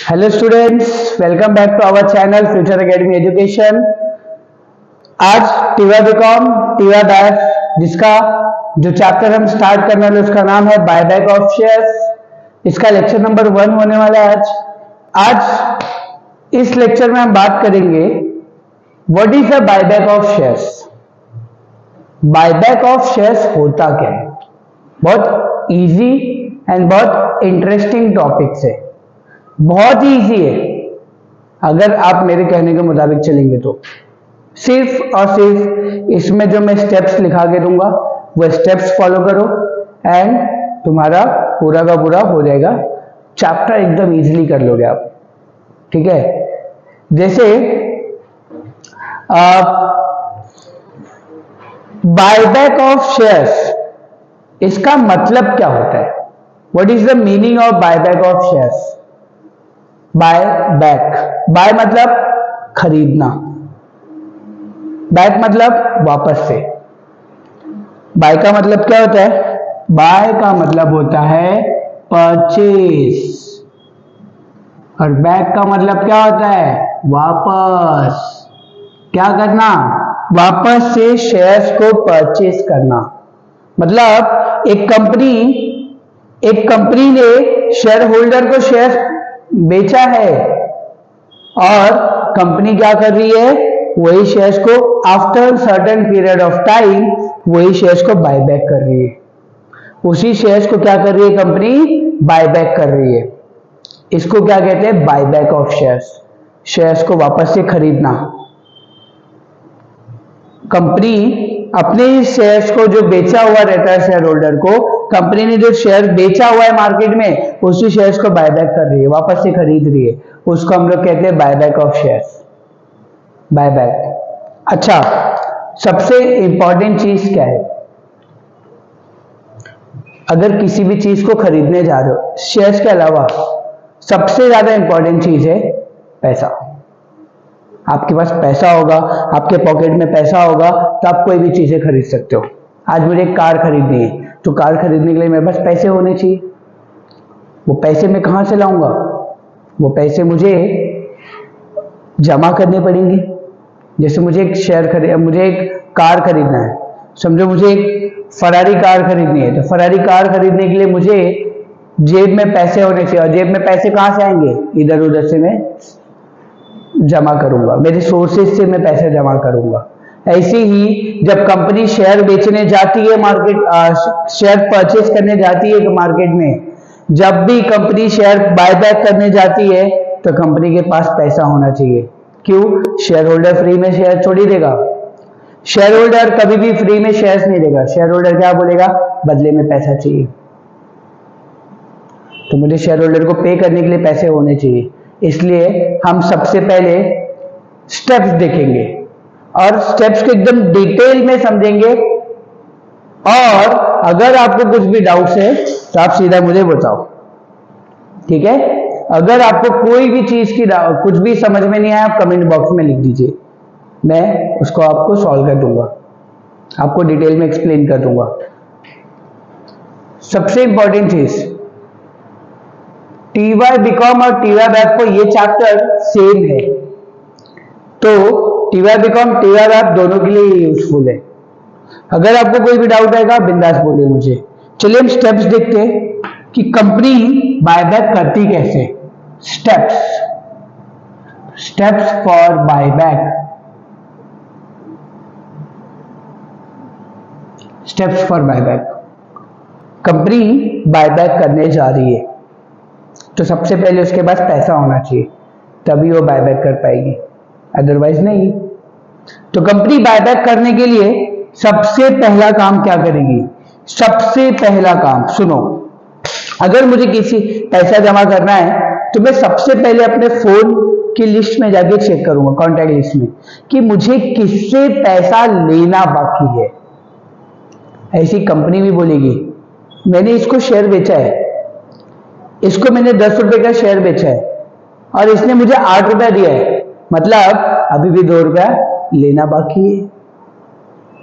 Hello students, welcome back to our channel Future Academy Education. आज टीवा BCom टीवा back जिसका जो चैप्टर हम स्टार्ट करने वाले उसका नाम है बायबैक ऑफ शेयर्स। इसका लेक्चर नंबर 1 होने वाला है। आज इस लेक्चर में हम बात करेंगे what is the buyback of shares. Buyback of shares होता क्या है। बहुत इजी एंड बहुत इंटरेस्टिंग टॉपिक्स है, बहुत ही इजी है अगर आप मेरे कहने के मुताबिक चलेंगे तो। सिर्फ और सिर्फ इसमें जो मैं स्टेप्स लिखा के दूंगा वो स्टेप्स फॉलो करो एंड तुम्हारा पूरा का पूरा हो जाएगा। चैप्टर एकदम इजीली कर लोगे आप, ठीक है। जैसे बायबैक ऑफ शेयर्स, इसका मतलब क्या होता है। What is the meaning of buyback of shares. Buy back, buy मतलब खरीदना, बैक मतलब वापस से। बाय का मतलब क्या होता है। बाय का मतलब होता है परचेज और बैक का मतलब क्या होता है, वापस। क्या करना, वापस से शेयर्स को परचेज करना। मतलब एक कंपनी ने शेयर होल्डर को शेयर बेचा है और कंपनी क्या कर रही है, वही शेयर्स को after certain period of time वही शेयर्स को बायबैक कर रही है। उसी शेयर्स को क्या कर रही है, कंपनी बायबैक कर रही है। इसको क्या कहते हैं, बायबैक ऑफ शेयर्स। शेयर्स को वापस से खरीदना। कंपनी अपने शेयर्स को जो बेचा हुआ रहता है शेयर होल्डर को, कंपनी ने जो शेयर बेचा हुआ है मार्केट में उसी शेयर्स को बायबैक कर रही है, वापस से खरीद रही है। उसको हम लोग कहते हैं बायबैक ऑफ शेयर्स, बायबैक। अच्छा, सबसे इंपॉर्टेंट चीज क्या है। अगर किसी भी चीज को खरीदने जा रहे हो, शेयर्स के अलावा सबसे ज्यादा इंपॉर्टेंट चीज है पैसा। आपके पास पैसा होगा, आपके पॉकेट में पैसा होगा तो आप कोई भी चीजें खरीद सकते हो। आज मुझे एक कार खरीदनी है तो कार खरीदने के लिए मेरे पास पैसे होने चाहिए। वो पैसे मैं कहां से लाऊंगा, वो पैसे मुझे जमा करने पड़ेंगे। जैसे मुझे एक कार खरीदना है, समझो मुझे एक फरारी कार खरीदनी है, तो फरारी कार खरीदने के लिए मुझे जेब में पैसे होने चाहिए। और जेब में पैसे कहां से आएंगे, इधर उधर से मैं जमा करूंगा, मेरे सोर्सेज से मैं पैसे जमा करूंगा। ऐसे ही जब कंपनी शेयर बेचने जाती है मार्केट, शेयर परचेज करने जाती है मार्केट में, जब भी कंपनी शेयर बायबैक करने जाती है तो कंपनी के पास पैसा होना चाहिए। क्यों, शेयर होल्डर फ्री में शेयर छोड़ी देगा। शेयर होल्डर कभी भी फ्री में शेयर्स नहीं देगा। शेयर होल्डर क्या बोलेगा, बदले में पैसा चाहिए। तो मुझे शेयर होल्डर को पे करने के लिए पैसे होने चाहिए। इसलिए हम सबसे पहले स्टेप्स देखेंगे और स्टेप्स को एकदम डिटेल में समझेंगे। और अगर आपको कुछ भी डाउट्स है तो आप सीधा मुझे बताओ, ठीक है। अगर आपको कोई भी चीज की कुछ भी समझ में नहीं आया, आप कमेंट बॉक्स में लिख दीजिए, मैं उसको आपको सॉल्व कर दूंगा, आपको डिटेल में एक्सप्लेन कर दूंगा। सबसे इंपॉर्टेंट चीज, टीवाई बीकॉम और टीवाई बैक को ये चैप्टर सेम है, तो टीवाई बीकॉम टीवाई बैक दोनों के लिए यूजफुल है। अगर आपको कोई भी डाउट आएगा बिंदास बोलिए मुझे। चलिए हम स्टेप्स देखते हैं कि कंपनी बायबैक करती कैसे। Steps for buyback. Steps for buyback, company buyback करने जा रही है तो सबसे पहले उसके पास पैसा होना चाहिए, तभी वो बायबैक कर पाएगी, अदरवाइज नहीं। तो कंपनी बायबैक करने के लिए सबसे पहला काम क्या करेगी। सबसे पहला काम सुनो, अगर मुझे किसी पैसा जमा करना है तो मैं सबसे पहले अपने फोन की लिस्ट में जाके चेक करूंगा, कॉन्टैक्ट लिस्ट में, कि मुझे किससे पैसा लेना बाकी है। ऐसी कंपनी भी बोलेगी मैंने इसको शेयर बेचा है, इसको मैंने 10 रुपए का शेयर बेचा है और इसने मुझे 8 रुपया दिया है, मतलब अभी भी 2 रुपया लेना बाकी है।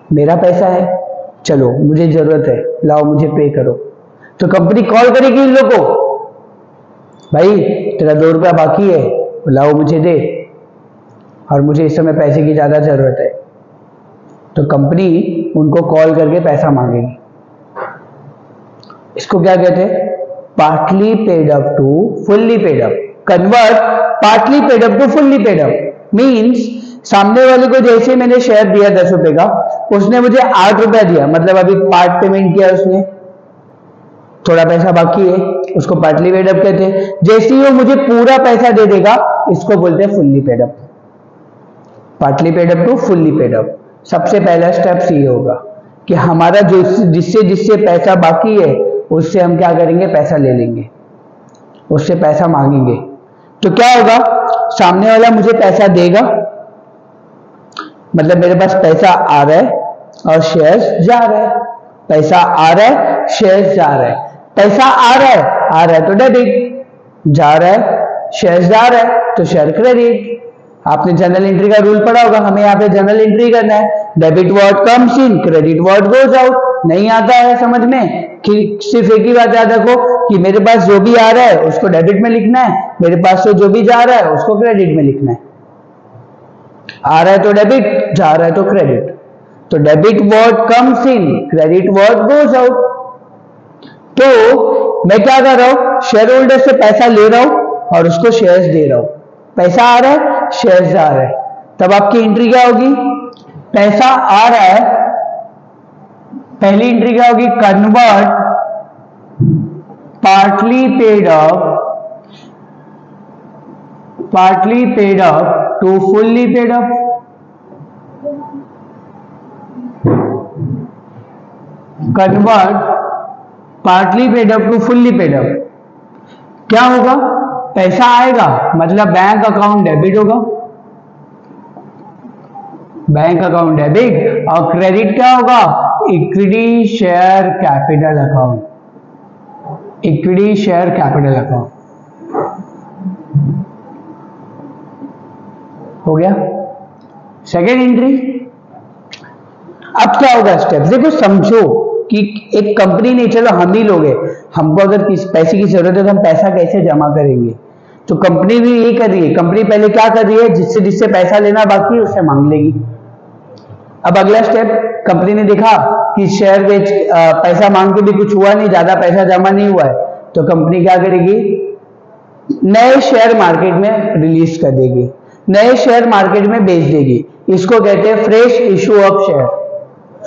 मेरा पैसा है, चलो मुझे जरूरत है, लाओ मुझे पे करो। तो कंपनी कॉल करेगी इन लोगों को, भाई तेरा 2 रुपया बाकी है, लाओ मुझे दे, और मुझे इस समय पैसे की ज़्यादा ज़रूरत है। तो कंपनी उनको कॉल करके पैसा मांगेगी। इसको क्या कहते हैं? Partly paid up to fully paid up. Convert partly paid up to fully paid up means सामने वाले को जैसे मैंने शेयर दिया 10 रुपए का, उसने मुझे 8 रुपया दिया, मतलब अभी पार्ट पेमेंट किया उसने, थोड़ा पैसा बाकी है, उसको पार्टली पेड अप कहते हैं। जैसे ही वो मुझे पूरा पैसा दे देगा, इसको बोलते हैं fully paid up. Partly paid up to fully paid up. सबसे पहला स्टेप ये होगा कि हमारा जो जिससे पैसा बाकी है उससे हम क्या करेंगे? पैसा ले लेंगे, उससे पैसा मांगेंगे। तो क्या होगा? सामने वाला मुझे पैसा देगा, मतलब मेरे पास पैसा आ रहा है और शेयर्स जा रहा है। पैसा आ रहा है, शेयर्स जा रहा है। पैसा आ रहा है तो डेबिट, जा रहा है, शेयर्स जा रहा है तो शेयर क्रेडिट। आपने जनरल एंट्री का रूल पढ़ा होगा, हमें यहाँ पे जनरल एंट्री करना है। Debit what comes in, credit what goes out. नहीं आता है समझ में कि सिर्फ एक ही बात याद रखो कि मेरे पास जो भी आ रहा है उसको डेबिट में लिखना है, मेरे पास से जो भी जा रहा है उसको क्रेडिट में लिखना है। आ रहा है तो डेबिट, जा रहा है तो क्रेडिट। तो debit what comes in, credit what goes out. तो मैं क्या कर रहा हूं? शेयर होल्डर से पैसा ले रहा हूं और उसको शेयर्स दे रहा हूं। पैसा आ रहा है, शेयर्स जा रहा है। तब आपकी एंट्री क्या होगी? पैसा आ रहा है, पहली एंट्री क्या होगी? Convert partly paid up to fully paid up. Convert partly paid up to fully paid up. क्या होगा? पैसा आएगा मतलब बैंक अकाउंट डेबिट होगा, बैंक अकाउंट डेबिट, और क्रेडिट क्या होगा? Equity share capital account, equity share capital account. हो गया सेकेंड एंट्री। अब क्या होगा स्टेप? देखो समझो कि एक कंपनी नहीं, चलो हम ही लोग हैं, हमको अगर पैसे की जरूरत है तो हम पैसा कैसे जमा करेंगे? तो कंपनी भी यही कर रही है। कंपनी पहले क्या कर रही है? जिससे पैसा लेना बाकी है उससे मांग लेगी। अब अगला स्टेप, कंपनी ने देखा कि शेयर बेच पैसा मांग के भी कुछ हुआ नहीं, ज्यादा पैसा जमा नहीं हुआ है, तो कंपनी क्या करेगी? नए शेयर मार्केट में रिलीज कर देगी, नए शेयर मार्केट में बेच देगी। इसको कहते हैं fresh issue of share.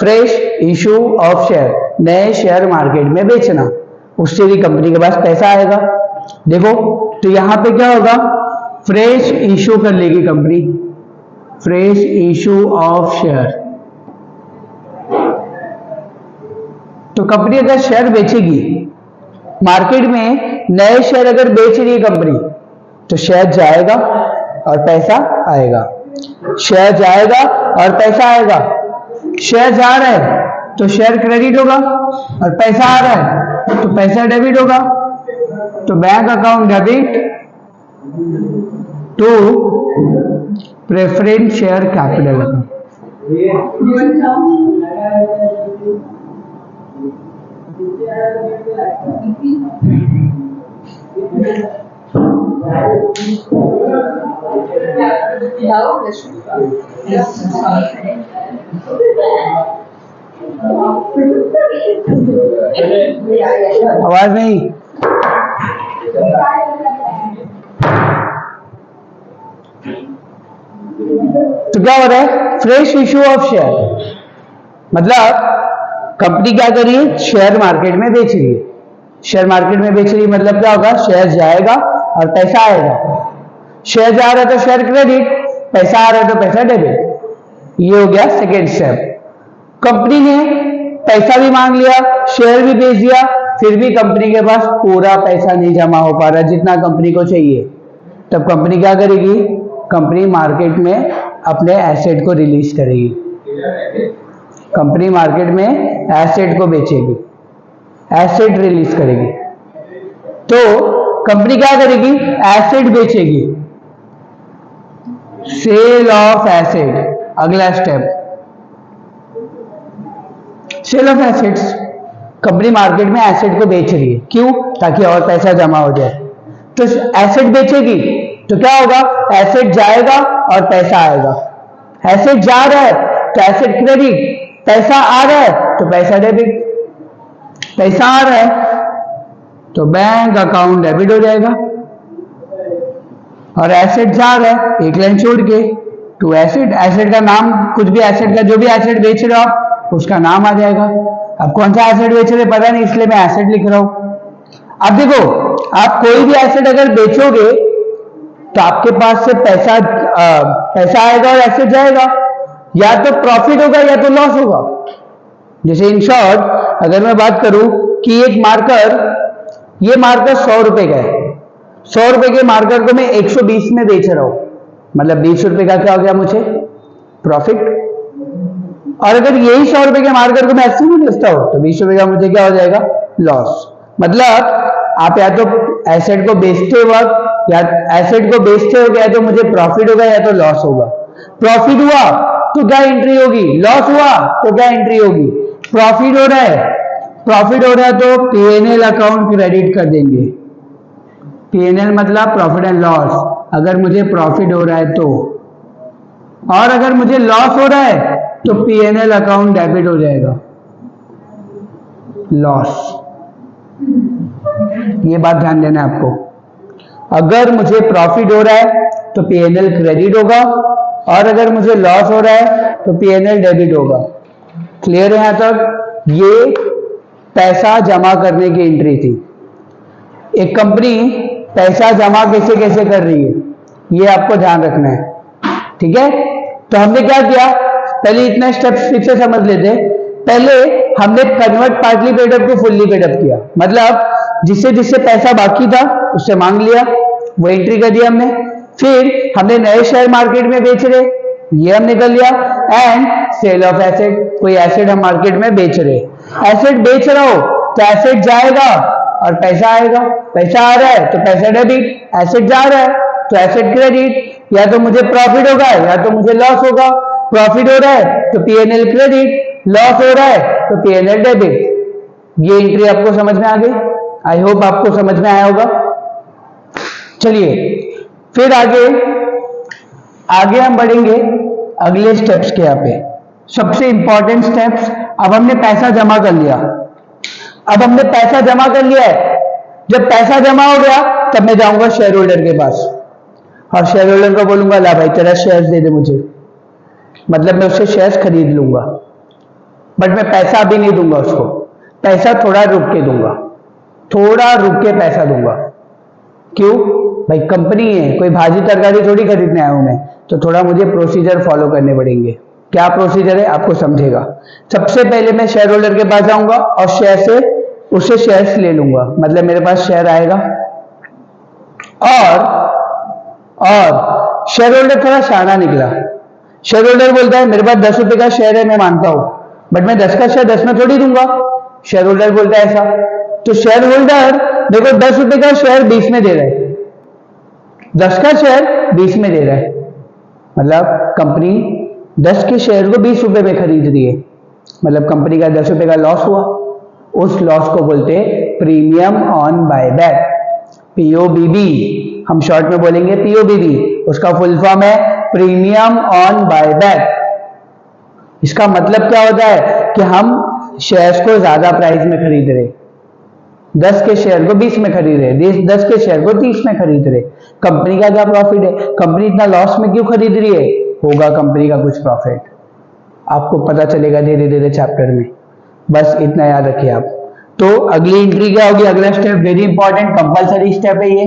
Fresh issue of share, नए शेयर मार्केट में बेचना, उससे भी कंपनी के पास पैसा आएगा। देखो तो यहां पे क्या होगा? फ्रेश इशू कर लेगी company, fresh issue of share. तो कंपनी अगर शेयर बेचेगी मार्केट में, नए शेयर अगर बेच रही है कंपनी, तो शेयर जाएगा और पैसा आएगा, शेयर जाएगा और पैसा आएगा। शेयर जा रहा है तो शेयर क्रेडिट होगा, और पैसा आ रहा है तो पैसा डेबिट होगा। तो bank account debit to preference share capital account. आवाज नहीं। तो क्या हो रहा है? फ्रेश इशू ऑफ शेयर, मतलब कंपनी क्या कर रही है? शेयर मार्केट में बेच रही है। शेयर मार्केट में बेच रही है मतलब क्या होगा? शेयर जाएगा और पैसा आएगा। शेयर जा रहा है तो शेयर क्रेडिट, पैसा आ रहा है तो पैसा डेबिट। ये हो गया सेकेंड स्टेप। कंपनी ने पैसा भी मांग लिया, शेयर भी बेच दिया, फिर भी कंपनी के पास पूरा पैसा नहीं जमा हो पा रहा जितना कंपनी को चाहिए। तब कंपनी क्या करेगी? कंपनी मार्केट में अपने एसेट को रिलीज करेगी, कंपनी मार्केट में एसेट को बेचेगी, एसेट रिलीज करेगी। तो कंपनी क्या करेगी? एसेट बेचेगी, सेल ऑफ एसेट। अगला step, sell off assets. Company market में एसेट को बेच रही है, क्यों? ताकि और पैसा जमा हो जाए। तो एसेट बेचेगी तो क्या होगा, एसेट जाएगा और पैसा आएगा। एसेट जा रहा है तो एसेट क्रेडिट, पैसा आ रहा है तो पैसा डेबिट। पैसा आ रहा है तो बैंक अकाउंट डेबिट हो जाएगा, और एसेट जा रहा है एक लाइन छोड़ के टू एसेट, एसेट का नाम कुछ भी, एसेट का जो भी एसेट बेच रहे हो आप उसका नाम आ जाएगा। अब कौन सा एसेट बेच रहे पता नहीं, इसलिए मैं एसेट लिख रहा हूं। अब देखो, आप कोई भी एसेट अगर बेचोगे तो आपके पास से पैसा आएगा और एसेट जाएगा, या तो प्रॉफिट होगा या तो लॉस होगा। जैसे इन शॉर्ट अगर मैं बात करूं कि एक मार्कर, ये मार्कर 100 रुपए का है, 100 रुपए के मार्कर को मैं 120 में बेच रहा हूं, मतलब 20 रुपए का क्या हो गया मुझे, प्रॉफिट। और अगर यही 100 रुपए के मार्कर को मैं 80 में बेचता हूं तो 20 रुपए का मुझे क्या हो जाएगा, लॉस। मतलब आप या तो एसेट को बेचते वक्त, या एसेट को बेचते हो या तो मुझे प्रॉफिट होगा या तो लॉस होगा। प्रॉफिट हुआ तो क्या एंट्री होगी, लॉस हुआ तो क्या एंट्री होगी। प्रॉफिट हो रहा है, प्रॉफिट हो रहा है तो पीएनएल अकाउंट क्रेडिट कर देंगे। पीएनएल मतलब प्रॉफिट एंड लॉस, अगर मुझे प्रॉफिट हो रहा है तो, और अगर मुझे लॉस हो रहा है तो पीएनएल अकाउंट डेबिट हो जाएगा, लॉस। ये बात ध्यान देना है आपको। अगर मुझे प्रॉफिट हो रहा है तो पीएनएल क्रेडिट होगा, और अगर मुझे लॉस हो रहा है तो पीएनएल डेबिट होगा। क्लियर है यहां तक। ये पैसा जमा करने की एंट्री थी। एक कंपनी पैसा जमा कैसे कैसे कर रही है ये आपको ध्यान रखना है, ठीक है। तो हमने क्या किया, पहले इतना स्टेप्स फिर से समझ लेते। पहले हमने convert partly paid up to fully paid up किया, मतलब जिससे जिससे पैसा बाकी था उससे मांग लिया, वो एंट्री कर दिया हमने। फिर हमने नए शेयर मार्केट में बेच रहे, ये हमने कर लिया। एंड सेल ऑफ एसेट, कोई एसेट हम मार्केट में बेच रहे, एसेट बेच रहा हो तो एसेट जाएगा और पैसा आएगा। पैसा आ रहा है तो पैसा डेबिट, एसेट जा रहा है तो एसेट क्रेडिट, या तो मुझे प्रॉफिट होगा या तो मुझे लॉस होगा। प्रॉफिट हो रहा है तो पीएनएल क्रेडिट, लॉस हो रहा है तो पीएनएल डेबिट। ये एंट्री आपको समझ में आ गई, आई होप आपको समझ में आया होगा। चलिए फिर आगे हम बढ़ेंगे अगले स्टेप्स के। यहाँ पे सबसे इंपॉर्टेंट स्टेप्स, अब हमने पैसा जमा कर लिया, अब हमने पैसा जमा कर लिया है। जब पैसा जमा हो गया तब मैं जाऊंगा शेयर होल्डर के पास, और शेयर होल्डर को बोलूंगा ला भाई तेरा शेयर्स दे दे मुझे, मतलब मैं उससे शेयर्स खरीद लूंगा, बट मैं पैसा अभी नहीं दूंगा उसको, पैसा थोड़ा रुक के दूंगा, थोड़ा रुक के पैसा दूंगा। क्यों भाई, कंपनी है, कोई भाजी तरकारी थोड़ी खरीदने आया हूं मैं, तो थोड़ा मुझे प्रोसीजर फॉलो करने पड़ेंगे। क्या प्रोसीजर है आपको समझेगा। सबसे पहले मैं शेयर होल्डर के पास जाऊंगा और शेयर से उससे शेयर्स ले लूंगा, मतलब मेरे पास शेयर आएगा। और शेयर होल्डर थोड़ा शाना निकला। शेयर होल्डर बोलता है मेरे पास 10 रुपए का शेयर है, मैं मानता हूं, बट मैं 10 का शेयर 10 में थोड़ी दूंगा। शेयर होल्डर बोलता है ऐसा, तो शेयर होल्डर देखो 10 रुपए का शेयर 20 में दे रहा है, 10 का शेयर 20 में दे रहा है, मतलब कंपनी 10 के शेयर को 20 रुपए में खरीद रही है, मतलब कंपनी का 10 रुपए का लॉस हुआ। उस लॉस को बोलते हैं प्रीमियम ऑन बायबैक, पीओबीबी, हम शॉर्ट में बोलेंगे पीओबीबी, उसका फुल फॉर्म है प्रीमियम ऑन बायबैक। इसका मतलब क्या होता है कि हम शेयर्स को ज्यादा प्राइस में खरीद रहे, 10 के शेयर को 20 में खरीद रहे, 10 के शेयर को 30 में खरीद रहे। कंपनी का क्या प्रॉफिट है, कंपनी इतना लॉस में क्यों खरीद रही है, होगा कंपनी का कुछ प्रॉफिट, आपको पता चलेगा धीरे धीरे चैप्टर में, बस इतना याद रखिए आप। तो अगली एंट्री क्या होगी, अगला step very important compulsory step है ये,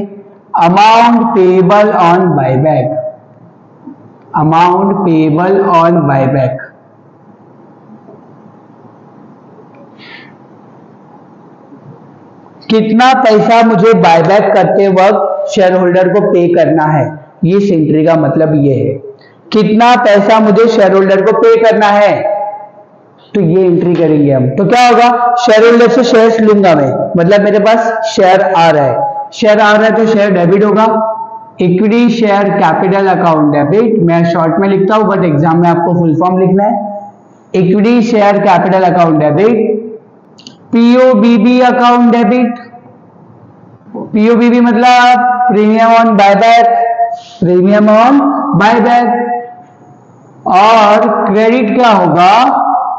amount payable on buyback, amount payable on buyback. कितना पैसा मुझे बायबैक करते वक्त शेयर होल्डर को पे करना है, ये इस एंट्री का मतलब ये है, कितना पैसा मुझे शेयर होल्डर को पे करना है, तो ये एंट्री करेंगे हम। तो क्या होगा, शेयर होल्डर से शेयर्स लूंगा मैं, मतलब मेरे पास शेयर आ रहा है, शेयर आ रहा है तो शेयर डेबिट होगा, equity share capital account debit, मैं शॉर्ट में लिखता हूं बट एग्जाम में आपको फुल फॉर्म लिखना है, equity share capital account debit, POBB account debit, POBB मतलब premium on buyback, premium on buyback. और क्रेडिट क्या होगा,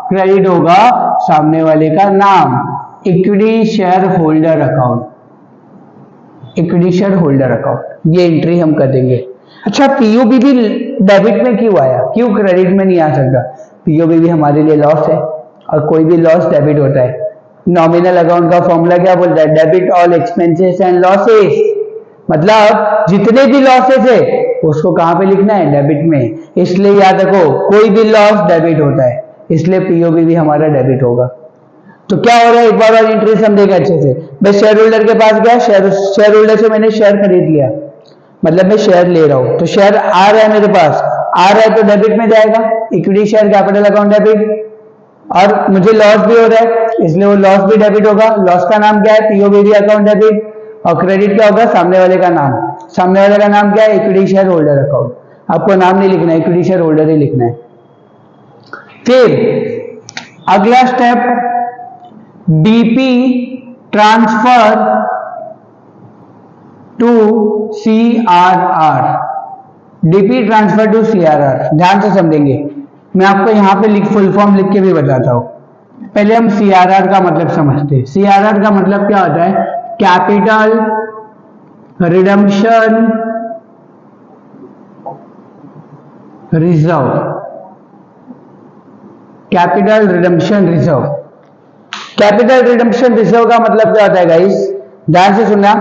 क्रेडिट होगा सामने वाले का नाम, equity shareholder account, equity shareholder account, ये एंट्री हम कर देंगे। अच्छा, पीओबीबी डेबिट में क्यों आया, क्यों क्रेडिट में नहीं आ सकता? पीओबीबी हमारे लिए लॉस है और कोई भी लॉस डेबिट होता है। नॉमिनल अकाउंट का फॉर्मूला क्या बोलता है? Debit all expenses and losses, मतलब जितने भी लॉसेस है उसको कहां पे लिखना है? डेबिट में। इसलिए याद रखो कोई भी लॉस डेबिट होता है, इसलिए पीओबीबी हमारा डेबिट होगा। तो क्या हो रहा है, एक बार और एंट्री समझेगा अच्छे से। मैं शेयर होल्डर के पास गया, शेयर होल्डर से मैंने शेयर खरीद लिया, मतलब मैं शेयर ले रहा हूं, तो शेयर आ रहा है मेरे पास, आ रहा है तो डेबिट में जाएगा, equity share capital account debit. और मुझे लॉस भी हो रहा है, इसलिए वो लॉस भी डेबिट होगा। लॉस का नाम क्या है? पीओबीबी अकाउंट डेबिट। और क्रेडिट क्या होगा? सामने वाले का नाम। सामने वाले का नाम क्या है? Equity shareholder account. आपको नाम नहीं लिखना है, इक्विटी शेयर होल्डर ही लिखना है। फिर अगला step, DP transfer to CRR, DP transfer to CRR, ध्यान से समझेंगे। मैं आपको यहां पे फुल फॉर्म लिख के भी बताता हूं। पहले हम सीआरआर का मतलब समझते हैं। सीआरआर का मतलब क्या होता है? Capital redemption reserve, capital redemption reserve. Capital redemption reserve का मतलब क्या होता है गाइस? ध्यान से सुनना।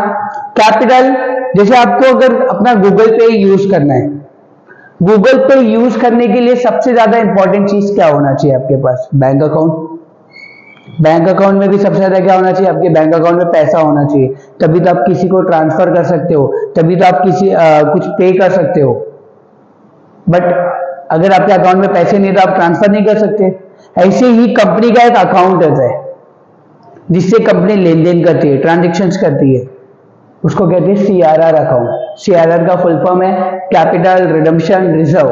कैपिटल, जैसे आपको अगर अपना गूगल पे यूज करना है, गूगल पे यूज करने के लिए सबसे ज्यादा इंपॉर्टेंट चीज क्या होना चाहिए आपके पास? Bank account. बैंक अकाउंट में भी सबसे ज्यादा क्या होना चाहिए? आपके बैंक अकाउंट में पैसा होना चाहिए, तभी तो आप किसी को ट्रांसफर कर सकते हो, तभी तो आप किसी कुछ पे कर सकते हो। बट अगर आपके अकाउंट में पैसे नहीं तो आप ट्रांसफर नहीं कर सकते। ऐसे ही कंपनी का एक अकाउंट होता है जिससे कंपनी लेन देन करती है, ट्रांजेक्शन्स करती है, उसको कहते हैं सीआरआर अकाउंट। सीआरआर का फुल फॉर्म है कैपिटल रिडम्पशन रिजर्व।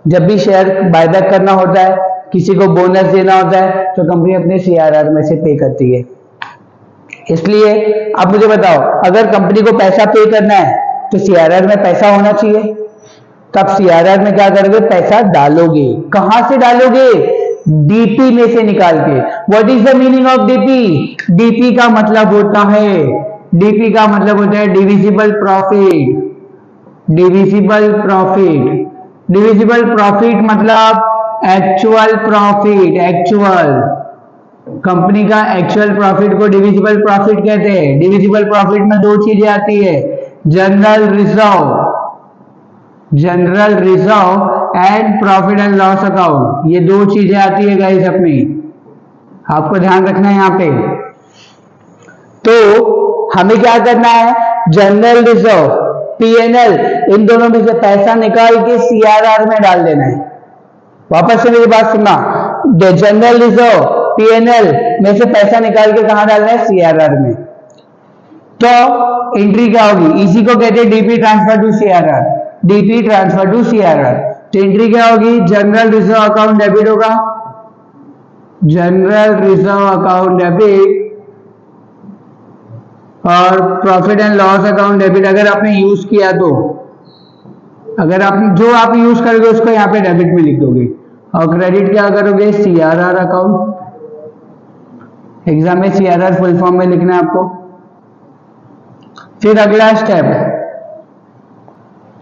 जब भी शेयर बायबैक करना होता है, किसी को बोनस देना होता है, तो कंपनी अपने सीआरआर में से पे करती है। इसलिए आप मुझे बताओ, अगर कंपनी को पैसा पे करना है तो सीआरआर में पैसा होना चाहिए, तो आप सीआरआर में क्या करोगे? पैसा डालोगे। कहां से डालोगे? डीपी में से निकाल के। What is the meaning of DP? DP का मतलब होता है, डीपी का मतलब होता है divisible profit. Divisible profit, divisible profit मतलब एक्चुअल प्रॉफिट। एक्चुअल, कंपनी का एक्चुअल प्रॉफिट को डिविजिबल प्रॉफिट कहते हैं। डिविजिबल प्रॉफिट में दो चीजें आती है, general reserve, general reserve and profit and loss account, ये दो चीजें आती है गाइस अपनी, आपको ध्यान रखना है यहां पे। तो हमें क्या करना है? जनरल रिजर्व, पीएनएल, इन दोनों में से पैसा निकाल के सीआरआर में डाल देना है। वापस से मेरी बात सुनना, जनरल रिजर्व, पीएनएल में से पैसा निकाल के कहां डालना है? सीआरआर में। तो एंट्री क्या होगी? इसी को कहते हैं DP transfer to CRR, DP transfer to CRR. तो एंट्री क्या होगी? जनरल रिजर्व अकाउंट डेबिट होगा, जनरल रिजर्व अकाउंट डेबिट, और profit and loss account debit अगर आपने यूज किया तो, अगर आप जो आप यूज करोगे उसको यहाँ पे डेबिट में लिख दोगे। और क्रेडिट क्या करोगे? CRR account. एग्जाम में सीआरआर फुल फॉर्म में लिखना है आपको। फिर अगला स्टेप,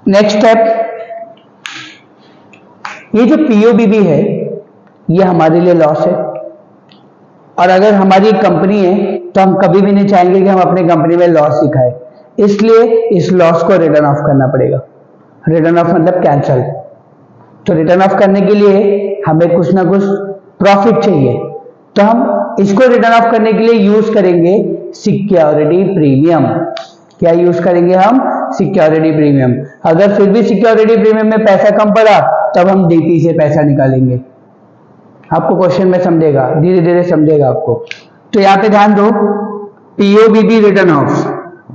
नेक्स्ट स्टेप, ये जो पीओबीबी है ये हमारे लिए लॉस है, और अगर हमारी कंपनी है तो हम कभी भी नहीं चाहेंगे कि हम अपनी कंपनी में लॉस दिखाएं, इसलिए इस लॉस को रिटर्न ऑफ करना पड़ेगा। रिटर्न ऑफ मतलब कैंसल। तो रिटर्न ऑफ करने के लिए हमें कुछ ना कुछ प्रॉफिट चाहिए, तो हम इसको रिटर्न ऑफ करने के लिए यूज करेंगे सिक्योरिटी प्रीमियम। क्या यूज करेंगे हम? Security premium. अगर फिर भी सिक्योरिटी प्रीमियम में पैसा कम पड़ा तब हम डीपी से पैसा निकालेंगे। आपको क्वेश्चन में समझेगा, धीरे धीरे समझेगा आपको। तो यहाँ पे ध्यान दो, पीओबीबी रिटर्न ऑफ,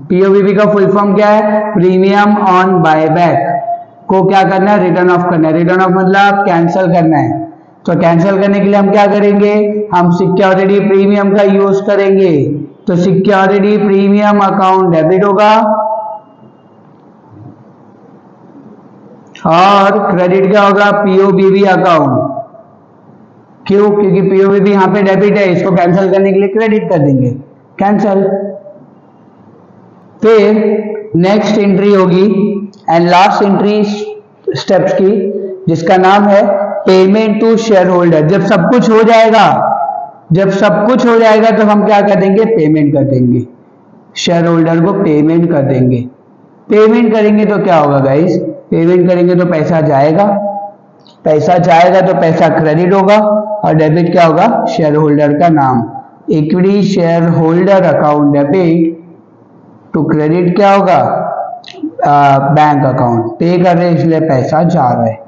पीओबीबी का फुल फॉर्म क्या है? प्रीमियम ऑन बायबैक को क्या करना है? रिटर्न ऑफ करना है। रिटर्न ऑफ मतलब कैंसिल करना है। तो कैंसिल करने के लिए हम क्या करेंगे? हम सिक्योरिटी प्रीमियम का यूज करेंगे। तो सिक्योरिटी प्रीमियम अकाउंट डेबिट होगा, और क्रेडिट क्या होगा, पीओबीबी अकाउंट। क्यों? क्योंकि पीओबीबी यहाँ पे डेबिट है, इसको कैंसिल करने के लिए क्रेडिट कर देंगे, कैंसिल। फिर नेक्स्ट एंट्री होगी एंड लास्ट एंट्री स्टेप्स की, जिसका नाम है पेमेंट टू शेयर होल्डर। जब सब कुछ हो जाएगा, जब सब कुछ हो जाएगा तो हम क्या कर देंगे, पेमेंट कर देंगे, शेयर होल्डर को पेमेंट कर देंगे। पेमेंट करेंगे तो क्या होगा गाइस, पेमेंट करेंगे तो पैसा जाएगा, पैसा जाएगा तो पैसा क्रेडिट होगा, और डेबिट क्या होगा, शेयर होल्डर का नाम, equity shareholder account debit to credit क्या होगा, बैंक अकाउंट। पे कर रहे हैं इसलिए पैसा जा रहा है,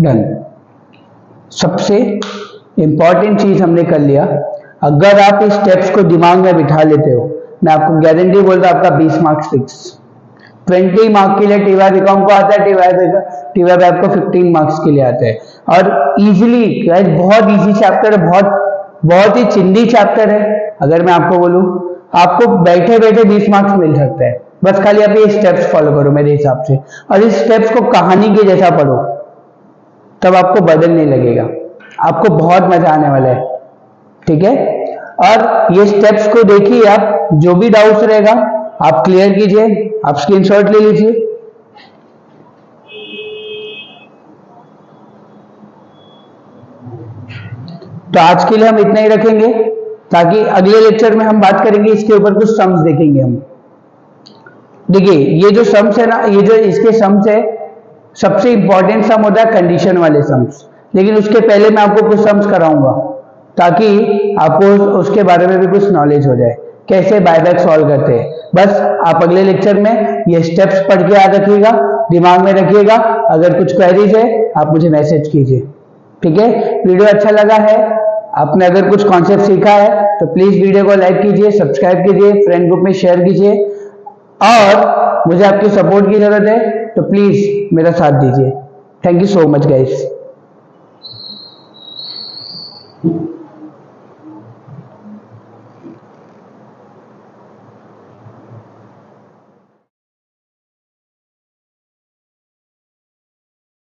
डन। सबसे इंपॉर्टेंट चीज हमने कर लिया। अगर आप इस स्टेप्स को दिमाग में बिठा लेते हो, मैं आपको गारंटी बोलता हूं आपका 20 मार्क्स फिक्स। 20 मार्क्स के लिए टीवाई बीकॉम को आता है, टीवाई बैब को 15 मार्क्स के लिए आता है। और इजीली गाइस, बहुत इजी चैप्टर है, बहुत ही चिंदी चैप्टर है। अगर मैं आपको बोलूं, आपको बैठे बैठे 20 मार्क्स मिल सकता है, बस खाली आप ये स्टेप्स फॉलो करो मेरे हिसाब से, और इस स्टेप्स को कहानी के जैसा पढ़ो, तब आपको बर्डन नहीं लगेगा, आपको बहुत मजा आने वाला है, ठीक है। और ये स्टेप्स को देखिए आप, जो भी डाउट्स रहेगा आप क्लियर कीजिए, आप स्क्रीनशॉट ले लीजिए। तो आज के लिए हम इतना ही रखेंगे, ताकि अगले लेक्चर में हम बात करेंगे, इसके ऊपर कुछ सम्स देखेंगे हम। देखिए ये जो सम्स है ना, ये जो इसके सम्स है, सबसे इंपॉर्टेंट सम होता है कंडीशन वाले सम्स, लेकिन उसके पहले मैं आपको कुछ सम्स कराऊंगा, ताकि आपको उसके बारे में भी कुछ नॉलेज हो जाए, कैसे बायबैक सॉल्व करते हैं। बस आप अगले लेक्चर में ये स्टेप्स पढ़ के याद रखिएगा, दिमाग में रखिएगा। अगर कुछ क्वेरीज है आप मुझे मैसेज कीजिए, ठीक है। वीडियो अच्छा लगा है, आपने अगर कुछ कॉन्सेप्ट सीखा है तो प्लीज वीडियो को लाइक कीजिए, सब्सक्राइब कीजिए, फ्रेंड ग्रुप में शेयर कीजिए, और मुझे आपकी सपोर्ट की जरूरत है तो प्लीज मेरा साथ दीजिए। Thank you so much guys.